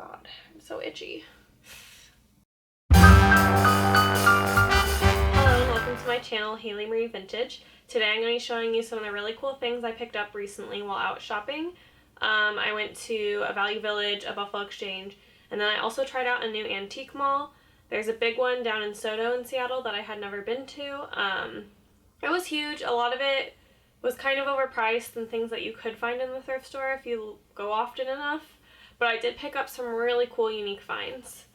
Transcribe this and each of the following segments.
God, I'm so itchy. Hello and welcome to my channel, Haylee Marie Vintage. Today I'm going to be showing you some of the really cool things I picked up recently while out shopping. I went to a Value Village, a Buffalo Exchange, and then I also tried out a new antique mall. There's a big one down in Soto in Seattle that I had never been to. It was huge. A lot of it was kind of overpriced and things that you could find in the thrift store if you go often enough. But I did pick up some really cool, unique finds.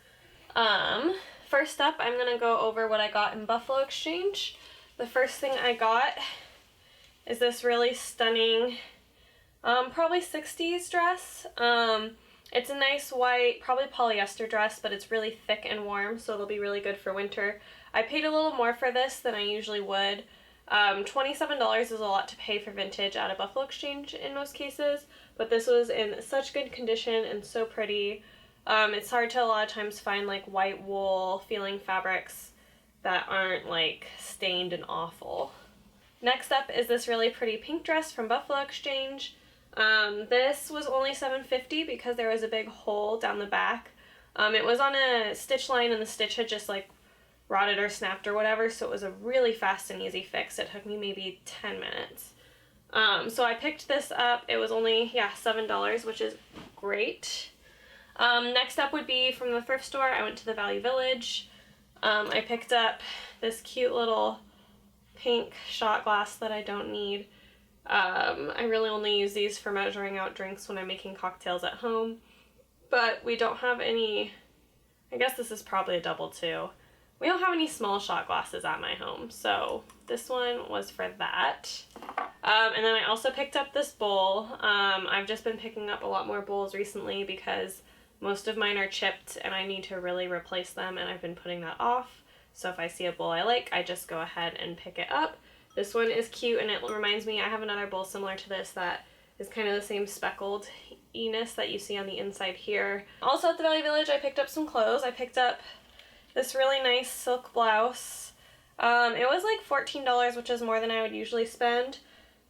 First up, I'm going to go over what I got in Buffalo Exchange. The first thing I got is this really stunning, probably 60s dress. It's a nice white, probably polyester dress, but it's really thick and warm, so it'll be really good for winter. I paid a little more for this than I usually would. $27 is a lot to pay for vintage at a Buffalo Exchange in most cases, but this was in such good condition and so pretty. It's hard to a lot of times find like white wool feeling fabrics that aren't like stained and awful. Next up is this really pretty pink dress from Buffalo Exchange. This was only $7.50 because there was a big hole down the back. It was on a stitch line and the stitch had just like rotted or snapped or whatever, so it was a really fast and easy fix. It took me maybe 10 minutes. So I picked this up. It was only, $7, which is great. Next up would be from the thrift store. I went to the Value Village. I picked up this cute little pink shot glass that I don't need. I really only use these for measuring out drinks when I'm making cocktails at home. But we don't have any, I guess this is probably a double too. We don't have any small shot glasses at my home, so this one was for that. And then I also picked up this bowl. I've just been picking up a lot more bowls recently because most of mine are chipped and I need to really replace them, and I've been putting that off. So if I see a bowl I like, I just go ahead and pick it up. This one is cute and it reminds me, I have another bowl similar to this that is kind of the same speckled-iness that you see on the inside here. Also at the Value Village, I picked up some clothes. I picked up this really nice silk blouse. It was like $14, which is more than I would usually spend,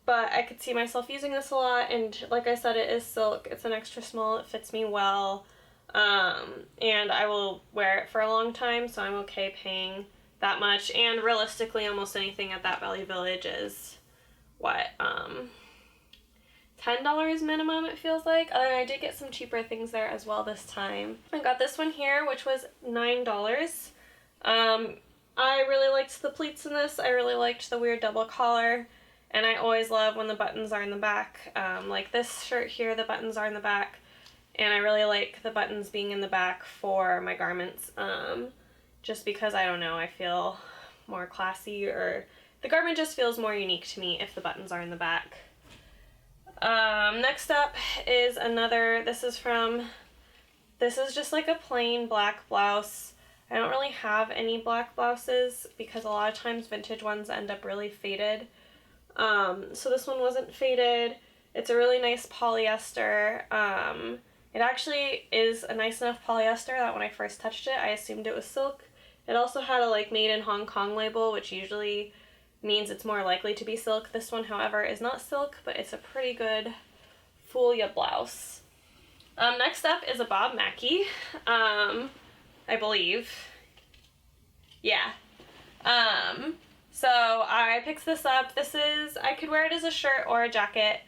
but I could see myself using this a lot, and like I said, it is silk. It's an extra small, it fits me well, and I will wear it for a long time, so I'm okay paying that much. And realistically, almost anything at that Value Village is, what, $10 minimum, it feels like. And I did get some cheaper things there as well this time. I got this one here, which was $9. I really liked the pleats in this. I really liked the weird double collar, and I always love when the buttons are in the back. Like this shirt here, the buttons are in the back, and I really like the buttons being in the back for my garments, just because, I don't know, I feel more classy, or the garment just feels more unique to me if the buttons are in the back. Next up is another, this is just like a plain black blouse. I don't really have any black blouses because a lot of times vintage ones end up really faded. So this one wasn't faded. It's a really nice polyester. It actually is a nice enough polyester that when I first touched it, I assumed it was silk. It also had a like made in Hong Kong label, which usually means it's more likely to be silk. This one, however, is not silk, but it's a pretty good fool ya blouse. Next up is a Bob Mackie, I believe. Yeah. So I picked this up. I could wear it as a shirt or a jacket.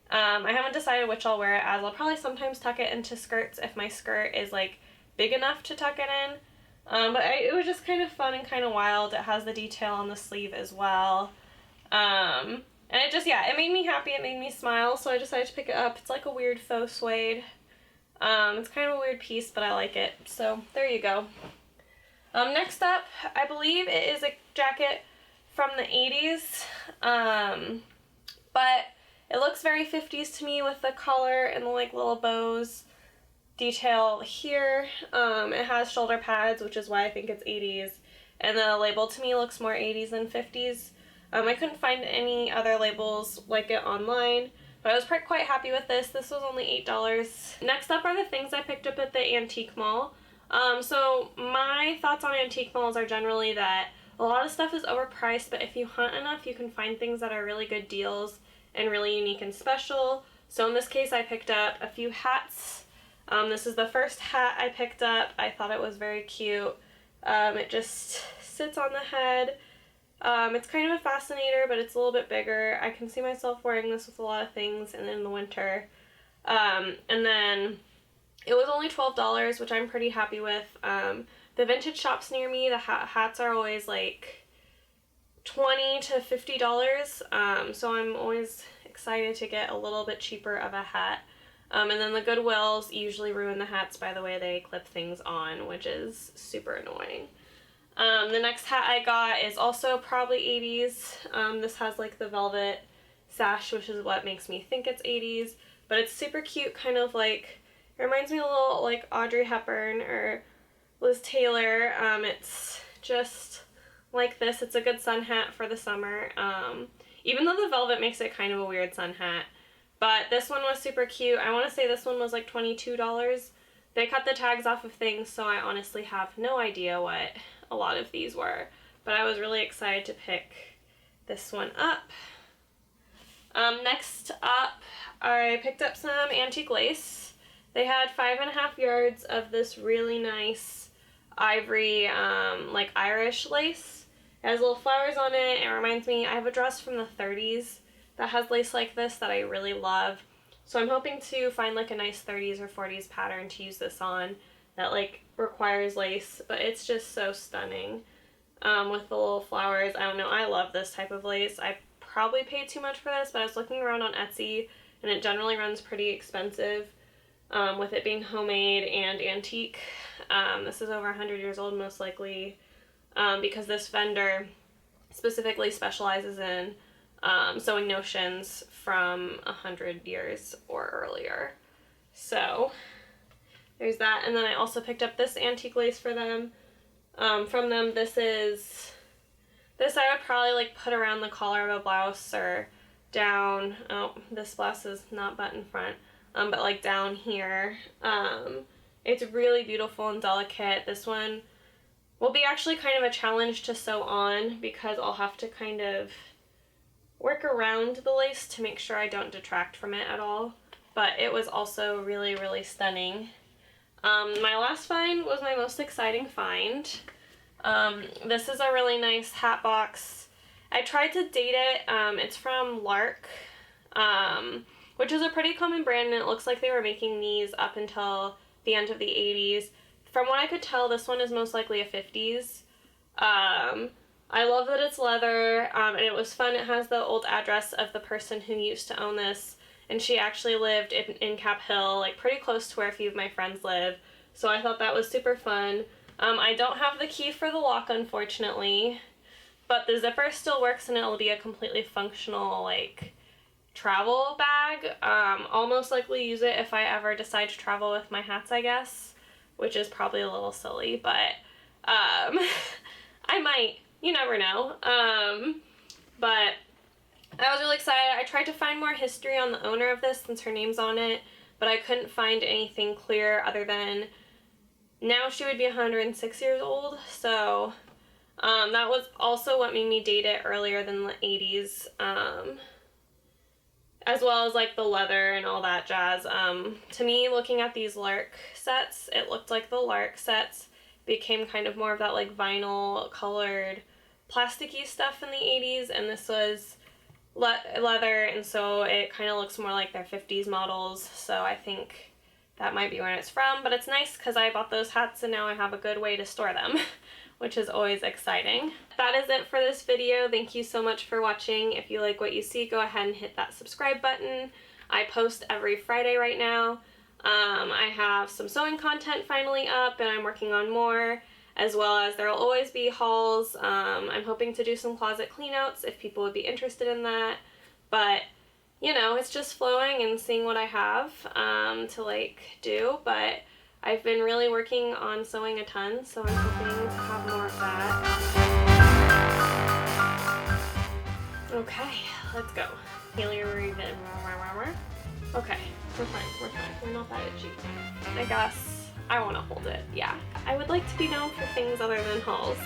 I haven't decided which I'll wear it as. I'll probably sometimes tuck it into skirts if my skirt is like big enough to tuck it in. But it was just kind of fun and kind of wild. It has the detail on the sleeve as well. And it just, it made me happy. It made me smile, so I decided to pick it up. It's like a weird faux suede. It's kind of a weird piece, but I like it. So there you go. Next up, I believe it is a jacket from the 80s. But it looks very 50s to me with the collar and the like little bows detail here. It has shoulder pads, which is why I think it's 80s, and the label to me looks more 80s than 50s. I couldn't find any other labels like it online, but I was quite happy with this. This was only $8. Next up are the things I picked up at the antique mall. So my thoughts on antique malls are generally that a lot of stuff is overpriced, but if you hunt enough, you can find things that are really good deals and really unique and special. So in this case, I picked up a few hats. This is the first hat I picked up. I thought it was very cute. It just sits on the head. It's kind of a fascinator, but it's a little bit bigger. I can see myself wearing this with a lot of things and in the winter. And then it was only $12, which I'm pretty happy with. The vintage shops near me, the hats are always like $20 to $50. So I'm always excited to get a little bit cheaper of a hat. And then the Goodwills usually ruin the hats by the way they clip things on, which is super annoying. The next hat I got is also probably 80s. This has like the velvet sash, which is what makes me think it's 80s. But it's super cute, kind of like, it reminds me a little like Audrey Hepburn or Liz Taylor. It's just like this. It's a good sun hat for the summer. Even though the velvet makes it kind of a weird sun hat. But this one was super cute. I want to say this one was like $22. They cut the tags off of things, so I honestly have no idea what a lot of these were. But I was really excited to pick this one up. Next up, I picked up some antique lace. They had 5.5 yards of this really nice ivory, like Irish lace. It has little flowers on it. It reminds me, I have a dress from the 30s that has lace like this that I really love. So I'm hoping to find like a nice 30s or 40s pattern to use this on that like requires lace, but it's just so stunning with the little flowers. I don't know, I love this type of lace. I probably paid too much for this, but I was looking around on Etsy and it generally runs pretty expensive with it being homemade and antique. This is over 100 years old most likely because this vendor specifically specializes in sewing notions from 100 years or earlier. So there's that. And then I also picked up this antique lace for them. From them, this I would probably like put around the collar of a blouse or down. Oh, this blouse is not button front, but like down here. It's really beautiful and delicate. This one will be actually kind of a challenge to sew on because I'll have to kind of work around the lace to make sure I don't detract from it at all. But it was also really, really stunning. My last find was my most exciting find. This is a really nice hat box. I tried to date it. It's from Lark, which is a pretty common brand, and it looks like they were making these up until the end of the 80s. From what I could tell, this one is most likely a 50s. I love that it's leather, and it was fun. It has the old address of the person who used to own this, and she actually lived in Cap Hill, like pretty close to where a few of my friends live, so I thought that was super fun. I don't have the key for the lock, unfortunately, but the zipper still works, and it'll be a completely functional, like, travel bag. I'll most likely use it if I ever decide to travel with my hats, I guess, which is probably a little silly, but I might. You never know. But I was really excited. I tried to find more history on the owner of this since her name's on it, but I couldn't find anything clear other than now she would be 106 years old. So that was also what made me date it earlier than the 80s, as well as like the leather and all that jazz. To me, looking at these Lark sets, it looked like the Lark sets became kind of more of that like vinyl colored plasticky stuff in the 80s, and this was leather, and so it kind of looks more like their 50s models, so I think that might be where it's from. But it's nice because I bought those hats and now I have a good way to store them, which is always exciting. That is it for this video. Thank you so much for watching. If you like what you see, go ahead and hit that subscribe button. I post every Friday right now. I have some sewing content finally up, and I'm working on more, as well as there will always be hauls. I'm hoping to do some closet cleanouts if people would be interested in that, but you know, it's just flowing and seeing what I have to like do. But I've been really working on sewing a ton, so I'm hoping to have more of that. Okay, let's go. Haylee Marie. Okay, we're fine, we're not that itchy. I guess I want to hold it, yeah. I would like to be known for things other than hauls.